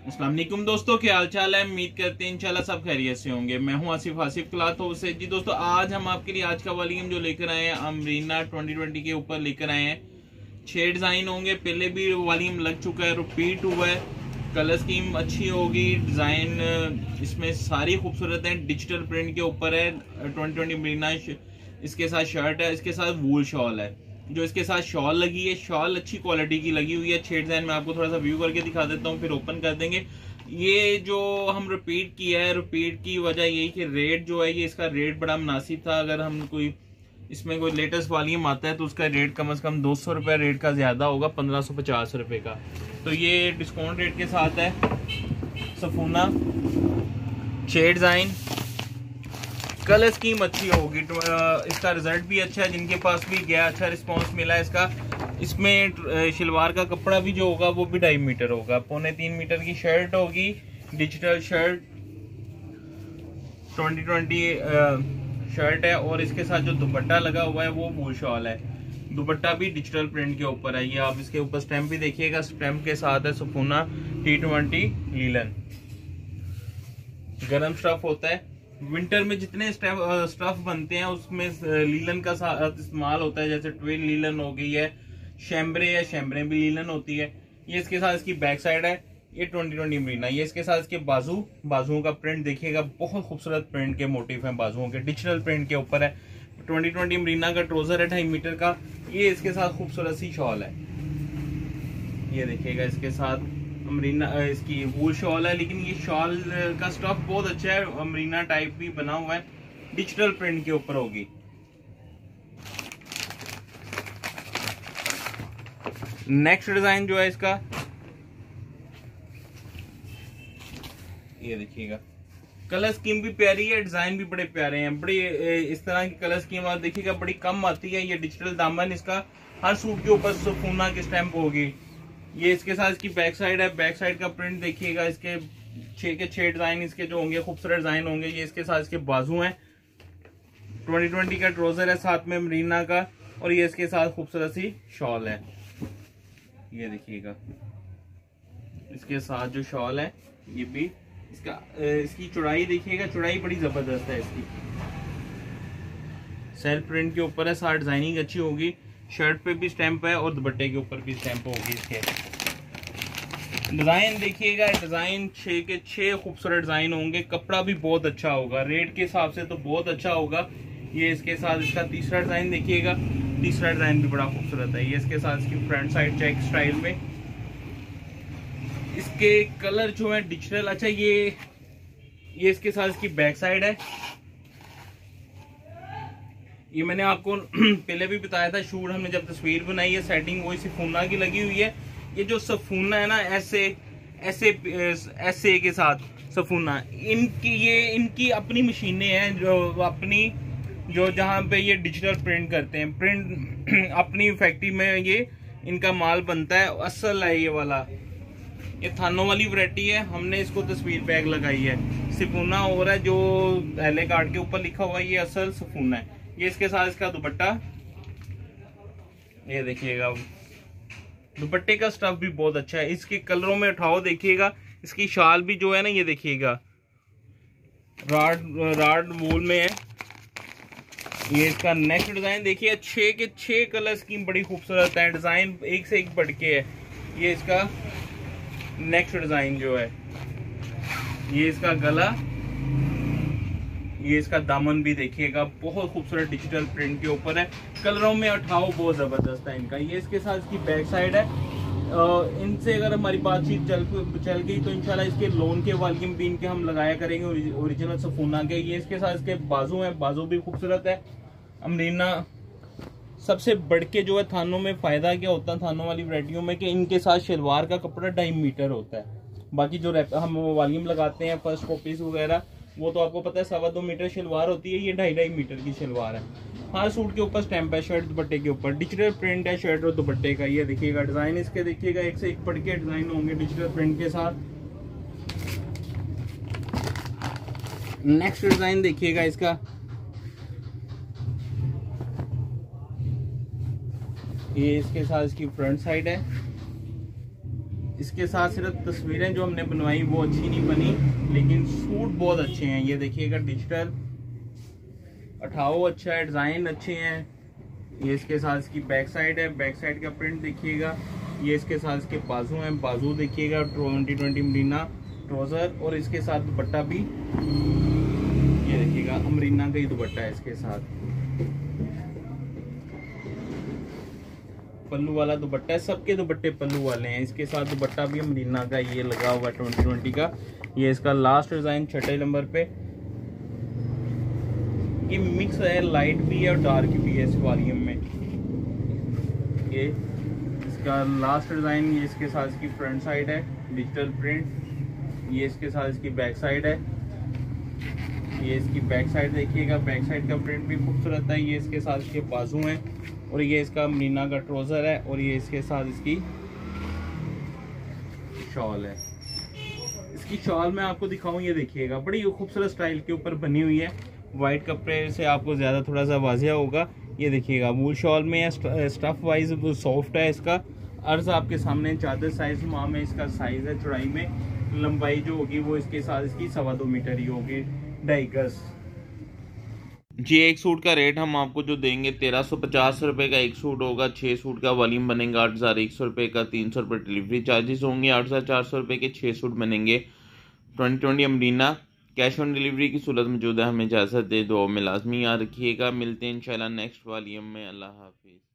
अस्सलाम वालेकुम दोस्तों, क्या हाल चाल है। उम्मीद करते हैं इंशाल्लाह सब खैरियत से होंगे। मैं हूं आसिफ क्लॉथ हाउस से। जी दोस्तों, आज हम आपके लिए आज का वॉल्यूम जो लेकर आए हैं अमरीना 2020 के ऊपर लेकर आए हैं। 6 डिजाइन होंगे, पहले भी वॉल्यूम लग चुका है, रिपीट हुआ है। कलर स्कीम अच्छी होगी, डिजाइन इसमें सारी खूबसूरत है। डिजिटल प्रिंट के ऊपर है 2020 अमरीना। इसके साथ शर्ट है, इसके साथ वूल शॉल है। जो इसके साथ शॉल लगी है, शॉल अच्छी क्वालिटी की लगी हुई है। 6 डिजाइन में आपको थोड़ा सा व्यू करके दिखा देता हूँ, फिर ओपन कर देंगे। ये जो हम रिपीट किया है, रिपीट की वजह यही कि रेट जो है, ये इसका रेट बड़ा मुनासिब था। अगर हम कोई इसमें कोई लेटेस्ट वॉल्यूम आता है तो उसका रेट कम से कम 200 रुपये रेट का ज्यादा होगा, 1550 रुपये का। तो ये डिस्काउंट रेट के साथ है। सफूना 6 डिजाइन, कलर स्कीम अच्छी होगी, इसका रिजल्ट भी अच्छा है। जिनके पास भी गया अच्छा रिस्पांस मिला है इसका। इसमें शलवार का कपड़ा भी जो होगा वो भी 2.5 मीटर होगा। 2.25 मीटर की शर्ट होगी, डिजिटल शर्ट 2020 शर्ट है। और इसके साथ जो दुपट्टा लगा हुआ है वो वूल शॉल है। दुपट्टा भी डिजिटल प्रिंट के ऊपर है। ये आप इसके ऊपर स्टैम्प भी देखिएगा, स्टैम्प के साथ है सफूना T20 लीलन। गरम स्टफ होता है। विंटर में जितने स्टफ बनते हैं उसमें लीलन का इस्तेमाल होता है। जैसे ट्विल लीलन हो गई है, शैम्ब्रे या शैम्ब्रे भी लीलन होती है। ये इसके साथ इसकी बैक साइड है, ये 2020 अमरीना। ये इसके साथ इसके बाजुओं का प्रिंट देखिएगा, बहुत खूबसूरत प्रिंट के मोटिव हैं बाजुओं के, डिजिटल प्रिंट के ऊपर है। 2020 अमरीना का ट्राउजर है 2.5 मीटर का। ये इसके साथ खूबसूरत सी शॉल है, ये देखिएगा। इसके साथ अमरीना इसकी वूल शॉल है, लेकिन ये शॉल का स्टफ बहुत अच्छा है, अमरीना टाइप भी बना हुआ है, डिजिटल प्रिंट के ऊपर होगी। नेक्स्ट डिजाइन जो है इसका, ये देखिएगा। कलर स्कीम भी प्यारी है, डिजाइन भी बड़े प्यारे हैं। बड़ी इस तरह की कलर स्कीम आप देखिएगा बड़ी कम आती है। ये डिजिटल दामन, इसका हर सूट के ऊपर सफूना की स्टैंप होगी। ये इसके साथ इसकी बैक साइड है, बैक साइड का प्रिंट देखिएगा। इसके 6 के 6 डिजाइन इसके जो होंगे खूबसूरत डिजाइन होंगे। ये इसके साथ इसके बाजू हैं। 2020 का ट्राउजर है साथ में अमरीना का, और ये इसके साथ खूबसूरत सी शॉल है, ये देखिएगा। इसके साथ जो शॉल है ये भी इसकी चौड़ाई देखिएगा, चौड़ाई बड़ी जबरदस्त है इसकी। सेल्फ प्रिंट के ऊपर है, साथ डिजाइनिंग अच्छी होगी। शर्ट पे भी स्टैंप है और दुपट्टे के ऊपर भी स्टैंप होगी। इसके डिजाइन देखिएगा, डिजाइन 6 के 6 खूबसूरत डिजाइन होंगे। कपड़ा भी बहुत अच्छा होगा, रेट के हिसाब से तो बहुत अच्छा होगा। ये इसके साथ इसका तीसरा डिजाइन देखिएगा, तीसरा डिजाइन भी बड़ा खूबसूरत है। ये इसके साथ इसकी फ्रंट साइड चेक स्टाइल में। इसके कलर जो है डिजिटल अच्छा। ये इसके साथ इसकी बैक साइड है। ये मैंने आपको पहले भी बताया था, शूट हमने जब तस्वीर बनाई है, सेटिंग वही सफूना की लगी हुई है। ये जो सफूना है ना, ऐसे के साथ सफूना, इनकी अपनी मशीनें हैं, जो जहाँ पे ये डिजिटल प्रिंट करते हैं। प्रिंट अपनी फैक्ट्री में ये इनका माल बनता है, असल है ये वाला। ये थानों वाली वैरायटी है, हमने इसको तस्वीर बैग लगाई है। सफूना हो रहा है, जो एले कार्ड के ऊपर लिखा हुआ है, ये असल सफूना है। ये इसके साथ इसका दुपट्टा, ये देखिएगा। दुपट्टे का स्टफ भी बहुत अच्छा है। इसके कलरों में उठाओ देखिएगा। इसकी शाल भी जो है ना, ये देखिएगा राड वूल में है। ये इसका नेक्स्ट डिजाइन देखिए, 6 के 6 कलर स्कीम बड़ी खूबसूरत है, डिजाइन एक से एक बढ़ के है। ये इसका नेक्स्ट डिजाइन जो है, ये इसका गला, ये इसका दामन भी देखिएगा, बहुत खूबसूरत डिजिटल प्रिंट के ऊपर है। कलरों में उठाव बहुत जबरदस्त है इनका। ये इसके साथ इसकी बैक साइड है। इनसे अगर हमारी बातचीत चल गई तो इंशाल्लाह इसके लोन के वॉल्यूम भी इनके हम लगाया करेंगे, ओरिजिनल सफूना के। ये इसके साथ इसके बाजू हैं, बाजू भी खूबसूरत है। अमरीना सबसे बढ़ के जो है थानों में फायदा क्या होता है, थानों वाली वैरायटियों में, कि इनके साथ शलवार का कपड़ा 2.5 मीटर होता है। बाकी जो हम वॉल्यूम लगाते हैं फर्स्ट कॉपीज वगैरह, वो तो आपको पता है 2.25 मीटर शलवार होती है। ये 2.5 मीटर की शलवार है। हर सूट के ऊपर स्टैंप है, शर्ट दुपट्टे के ऊपर डिजिटल प्रिंट है, शर्ट और दुपट्टे का। ये देखिएगा डिजाइन इसके देखिएगा, एक से एक बढ़ के डिजाइन होंगे डिजिटल प्रिंट के साथ। नेक्स्ट डिजाइन देखिएगा इसका, ये इसके साथ इसकी फ्रंट साइड है, इसके साथ सिर्फ तस्वीरें जो हमने बनवाई वो अच्छी नहीं बनी, लेकिन सूट बहुत अच्छे हैं। ये देखिएगा डिजिटल अठाओ अच्छा है, डिज़ाइन अच्छे हैं। ये इसके साथ इसकी बैक साइड है, बैक साइड का प्रिंट देखिएगा। ये इसके साथ इसके बाजू हैं, बाजू देखिएगा 2020 मरीना ट्राउजर, और इसके साथ दुपट्टा भी ये देखिएगा अमरीना का ही दुपट्टा है इसके साथ, पल्लू वाला दुपट्टा है। सबके दुपट्टे पल्लू वाले हैं। इसके साथ दुपट्टा भी अमरीना का ये लगा हुआ है 2020 का। ये इसका लास्ट डिजाइन 6 नंबर पे, ये मिक्स है, लाइट भी है और डार्क भी है इस वॉल्यूम में। ये इसका लास्ट डिजाइन, ये इसके साथ इसकी फ्रंट साइड है डिजिटल प्रिंट। ये इसके साथ इसकी बैक साइड है। ये इसकी बैक साइड देखिएगा, बैक साइड का प्रिंट भी खूबसूरत है। ये इसके साथ इसके बाजू हैं, और ये इसका अमरीना का ट्राउजर है, और ये इसके साथ इसकी शॉल है। इसकी शॉल मैं आपको दिखाऊं, ये देखिएगा बड़ी खूबसूरत स्टाइल के ऊपर बनी हुई है। वाइट कपड़े से आपको ज़्यादा थोड़ा सा वाजिया होगा। ये देखिएगा वूल शॉल में है, स्टफ वाइज सॉफ्ट है। इसका अर्ज आपके सामने चादर साइज माह में इसका साइज है। चौड़ाई में लंबाई जो होगी वो इसके साथ इसकी 2.25 मीटर ही होगी, 2.5 गज जी। एक सूट का रेट हम आपको जो देंगे 1350 रुपये का एक सूट होगा। 6 सूट का वॉल्यूम बनेगा 8100 रुपये का। 300 रुपये डिलीवरी चार्जेस होंगे। 8400 रुपये के 6 सूट बनेंगे। 2020 अमरीना कैश ऑन डिलीवरी की सूरत मौजूद है। हमें इजाज़त दे, दुआ में लाजमी याद रखिएगा। मिलते हैं इंशाल्लाह नेक्स्ट वॉल्यूम में। अल्लाह हाफिज़।